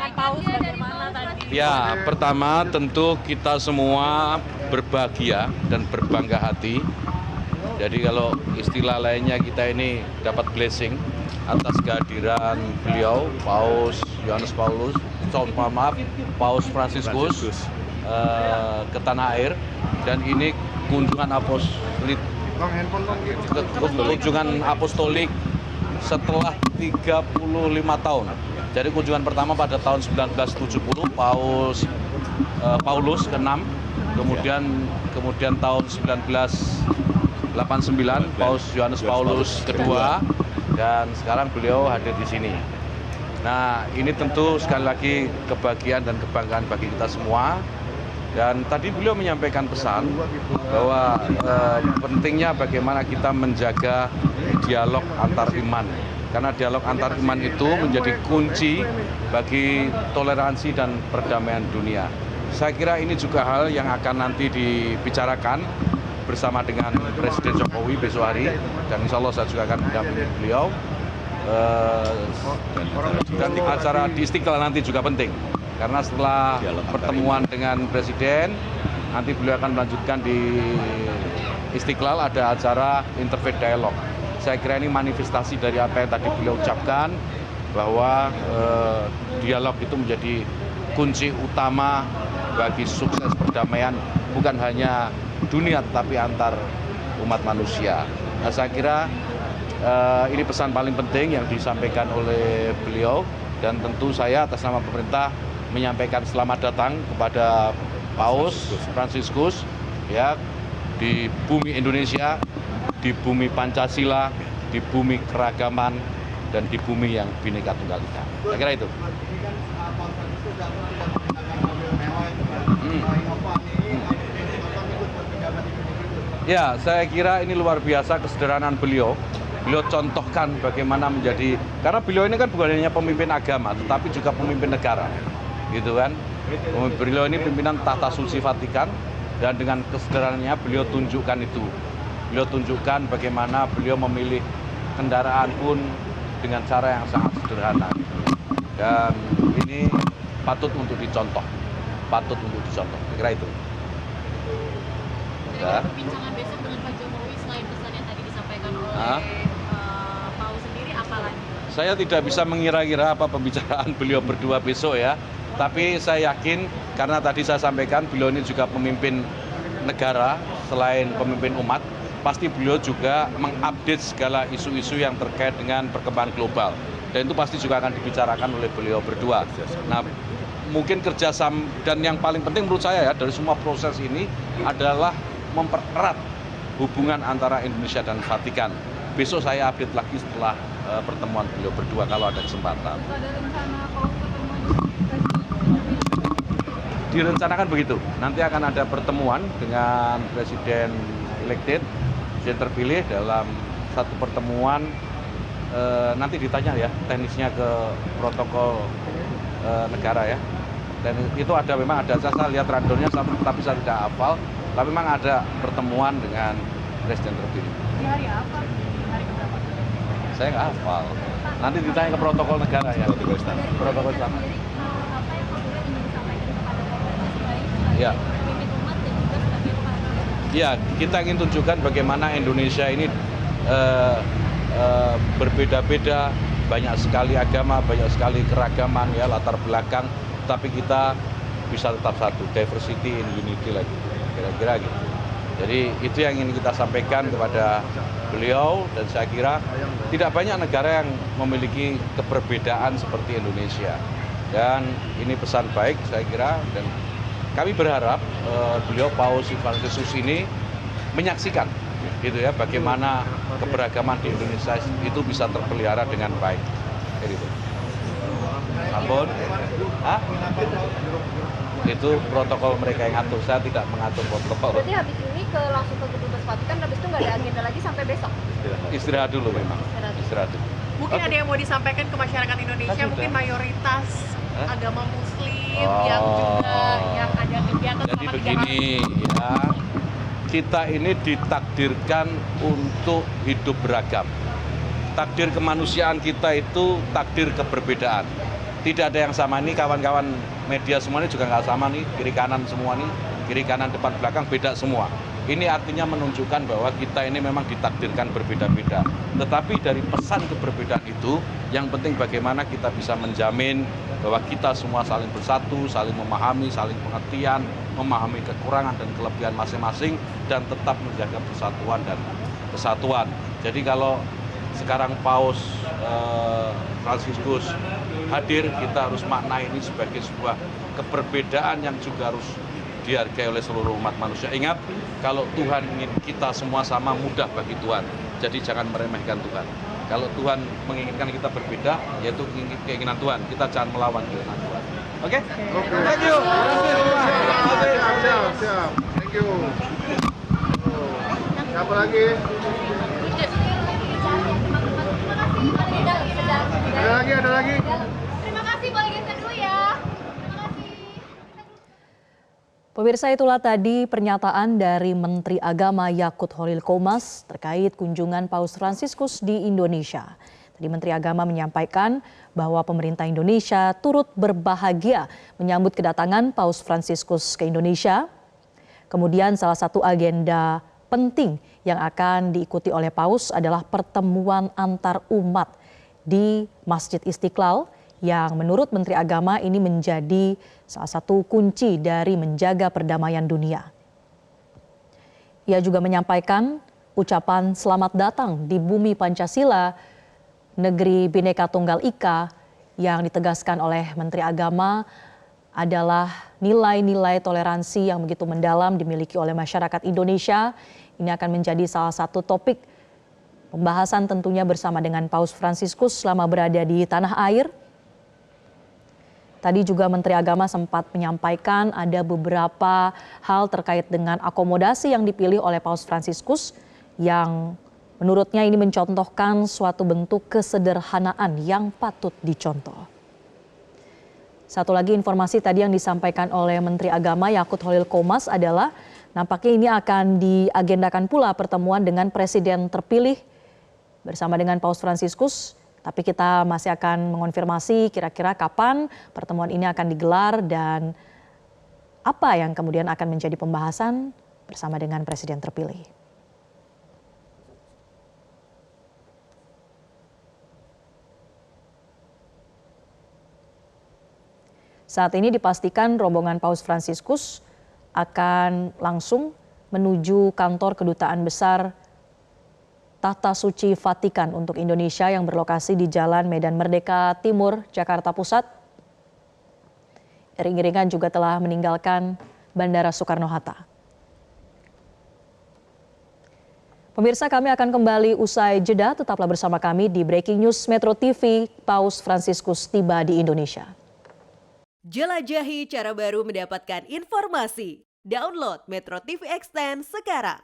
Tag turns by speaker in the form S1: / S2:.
S1: kedatangan Paus bagaimana tadi?
S2: Ya, pertama tentu kita semua berbahagia dan berbangga hati. Jadi kalau istilah lainnya kita ini dapat blessing atas kehadiran beliau, Paus Yohanes Paulus, Paus Fransiskus ke tanah air, dan ini kunjungan apostolik setelah 35 tahun. Jadi kunjungan pertama pada tahun 1970 Paulus ke-6, kemudian tahun 1989 Paus Yohanes Paulus kedua, dan sekarang beliau hadir di sini. Nah, ini tentu sekali lagi kebahagiaan dan kebanggaan bagi kita semua. Dan tadi beliau menyampaikan pesan bahwa pentingnya bagaimana kita menjaga dialog antar iman. Karena dialog antar iman itu menjadi kunci bagi toleransi dan perdamaian dunia. Saya kira ini juga hal yang akan nanti dibicarakan bersama dengan Presiden Jokowi besok hari, dan insya Allah saya juga akan mendampingi beliau. Dan acara di Istiqlal nanti juga penting, karena setelah pertemuan dengan Presiden, nanti beliau akan melanjutkan di Istiqlal ada acara interfaith dialog. Saya kira ini manifestasi dari apa yang tadi beliau ucapkan, bahwa dialog itu menjadi kunci utama bagi sukses perdamaian, bukan hanya dunia tetapi antar umat manusia. Nah, saya kira ini pesan paling penting yang disampaikan oleh beliau, dan tentu saya atas nama pemerintah menyampaikan selamat datang kepada Paus Fransiskus ya, di bumi Indonesia, di bumi Pancasila, di bumi keragaman, dan di bumi yang Bhinneka Tunggal Ika. Saya kira itu. Ya, saya kira ini luar biasa kesederhanaan beliau. Beliau contohkan bagaimana menjadi, karena beliau ini kan bukan hanya pemimpin agama, tetapi juga pemimpin negara, gitu kan. Beliau ini pimpinan Tahta Suci Vatikan, dan dengan kesederhanaannya beliau tunjukkan itu. Beliau tunjukkan bagaimana beliau memilih kendaraan pun dengan cara yang sangat sederhana. Dan ini patut untuk dicontoh. Saya kira itu.
S1: Kira-kira perbincangan besok dengan Pak Jokowi selain pesan yang tadi disampaikan oleh Paus sendiri, apa lagi?
S2: Saya tidak bisa mengira-ngira apa pembicaraan beliau berdua besok ya. Tapi saya yakin, karena tadi saya sampaikan beliau ini juga pemimpin negara selain pemimpin umat, pasti beliau juga mengupdate segala isu-isu yang terkait dengan perkembangan global. Dan itu pasti juga akan dibicarakan oleh beliau berdua. Nah, mungkin kerjasama, dan yang paling penting menurut saya ya dari semua proses ini adalah mempererat hubungan antara Indonesia dan Vatikan. Besok saya update lagi setelah pertemuan beliau berdua kalau ada kesempatan.
S1: Ada rencana Paus ketemu
S2: Direncanakan begitu. Nanti akan ada pertemuan dengan Presiden elected, Presiden terpilih dalam satu pertemuan. Nanti ditanya ya teknisnya ke protokol negara ya. Dan itu memang ada, saya lihat randonnya tapi saya tidak hafal, tapi memang ada pertemuan dengan Presiden terpilih.
S1: di hari apa? Hari keberapa?
S2: Saya nggak hafal. Nanti ditanya ke protokol negara ya. Protokol istana.
S1: Apa yang kemudian ingin disampaikan kepada pemerintah sebagai
S2: Ya.
S1: pemimpin umat dan juga sebagai
S2: Ya, kita ingin tunjukkan bagaimana Indonesia ini berbeda-beda, banyak sekali agama, banyak sekali keragaman ya, latar belakang, tapi kita bisa tetap satu, diversity in unity lagi, kira-kira gitu. Jadi itu yang ingin kita sampaikan kepada beliau, dan saya kira tidak banyak negara yang memiliki keberbedaan seperti Indonesia. Dan ini pesan baik saya kira, dan kami berharap beliau Paus Fransiskus ini menyaksikan gitu ya bagaimana keberagaman di Indonesia itu bisa terpelihara dengan baik. Gitu. Ampun. Hah? Itu protokol mereka yang ngatur, saya tidak mengatur protokol.
S1: Berarti habis ini langsung ke Gedung Vatikan, habis itu nggak ada agenda lagi sampai besok?
S2: Istirahat dulu memang. Istirahat dulu.
S3: Mungkin ada yang mau disampaikan ke masyarakat Indonesia,
S2: Sudah.
S3: mungkin mayoritas agama Muslim
S2: Oh.
S3: yang juga yang ada kegiatan
S2: Jadi
S3: selama 3 hari.
S2: begini ya, kita ini ditakdirkan untuk hidup beragam. Takdir kemanusiaan kita itu takdir keberbedaan. Tidak ada yang sama, ini kawan-kawan media semuanya juga nggak sama nih, kiri kanan semua nih, kiri kanan depan belakang beda semua. Ini artinya menunjukkan bahwa kita ini memang ditakdirkan berbeda-beda. Tetapi dari pesan keberbedaan itu, yang penting bagaimana kita bisa menjamin bahwa kita semua saling bersatu, saling memahami, saling pengertian, memahami kekurangan dan kelebihan masing-masing, dan tetap menjaga persatuan dan kesatuan. Jadi kalau sekarang Paus Fransiskus hadir, kita harus maknai ini sebagai sebuah keberbedaan yang juga harus dihargai oleh seluruh umat manusia. Ingat, kalau Tuhan ingin kita semua sama, mudah bagi Tuhan. Jadi jangan meremehkan Tuhan. Kalau Tuhan menginginkan kita berbeda, yaitu keinginan Tuhan. Kita jangan melawan keinginan Tuhan. Oke? Thank you.
S4: Siap. Thank you. Siapa lagi? Ada lagi.
S1: Terima kasih, boleh geser dulu ya. Terima kasih.
S5: Pemirsa, itulah tadi pernyataan dari Menteri Agama Yakut Holil Qomas terkait kunjungan Paus Fransiskus di Indonesia. Tadi Menteri Agama menyampaikan bahwa pemerintah Indonesia turut berbahagia menyambut kedatangan Paus Fransiskus ke Indonesia. Kemudian salah satu agenda penting yang akan diikuti oleh Paus adalah pertemuan antar umat di Masjid Istiqlal yang menurut Menteri Agama ini menjadi salah satu kunci dari menjaga perdamaian dunia. Ia juga menyampaikan ucapan selamat datang di bumi Pancasila, negeri Bhinneka Tunggal Ika, yang ditegaskan oleh Menteri Agama adalah nilai-nilai toleransi yang begitu mendalam dimiliki oleh masyarakat Indonesia. Ini akan menjadi salah satu topik pembahasan tentunya bersama dengan Paus Fransiskus selama berada di tanah air. Tadi juga Menteri Agama sempat menyampaikan ada beberapa hal terkait dengan akomodasi yang dipilih oleh Paus Fransiskus yang menurutnya ini mencontohkan suatu bentuk kesederhanaan yang patut dicontoh. Satu lagi informasi tadi yang disampaikan oleh Menteri Agama Yakut Holil Qomas adalah nampaknya ini akan diagendakan pula pertemuan dengan Presiden terpilih bersama dengan Paus Fransiskus. Tapi kita masih akan mengonfirmasi kira-kira kapan pertemuan ini akan digelar dan apa yang kemudian akan menjadi pembahasan bersama dengan Presiden terpilih. Saat ini dipastikan rombongan Paus Fransiskus akan langsung menuju kantor Kedutaan Besar Tahta Suci Vatikan untuk Indonesia yang berlokasi di Jalan Medan Merdeka Timur, Jakarta Pusat. Iring-iringan juga telah meninggalkan Bandara Soekarno-Hatta. Pemirsa, kami akan kembali usai jeda. Tetaplah bersama kami di Breaking News Metro TV. Paus Fransiskus tiba di Indonesia.
S6: Jelajahi cara baru mendapatkan informasi. Download Metro TV Extend sekarang.